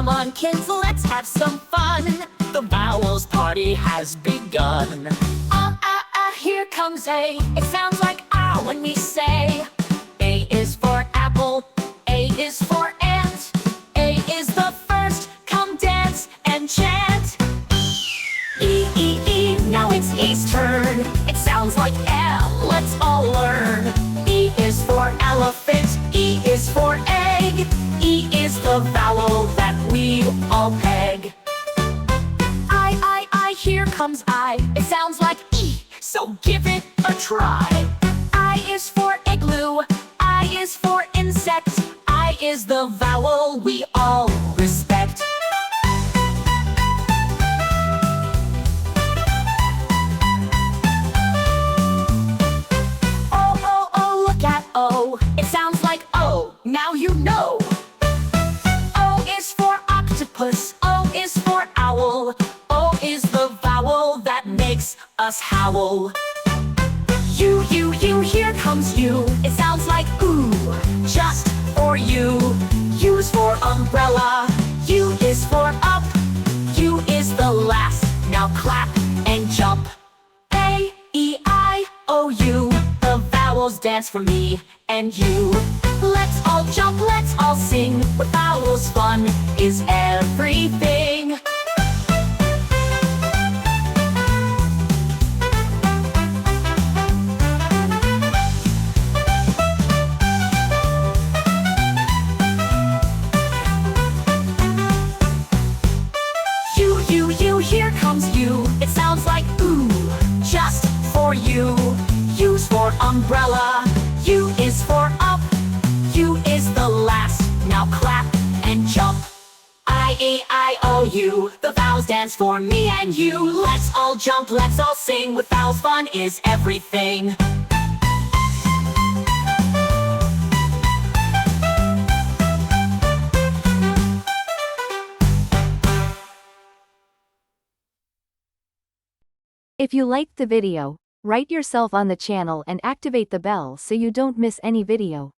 Come on kids, let's have some fun. The Vowels party has begun. Here comes A. It sounds like ah when we say. A is for apple, A is for ant. A is the first, come dance and chant. E, now it's E's turn. It sounds like L, let's all learn. E is for elephant, E is for egg. E is the vowel that we all peg. I, here comes I. It sounds like E, so give it a try. I is for igloo, I is for insect. I is the vowel we all respect. Oh, look at O. It sounds like O, now you know. O is for octopus, O is for owl. O is the vowel that makes us howl. U, here comes U. It sounds like ooh, just for you. U's for umbrella, U is for up. U is the last, now clap and jump. A, E, I, O, U. The vowels dance for me and you. Let's all jump, let's all sing. With vowels fun is everything. U, here comes U. It sounds like ooh, just for you. U's for umbrella, U is for up. U is the last, now clap and jump. I, E, I, O, U. The vowels dance for me and you. Let's all jump, let's all sing. With vowels fun is everything. If you liked the video, write yourself on the channel and activate the bell so you don't miss any video.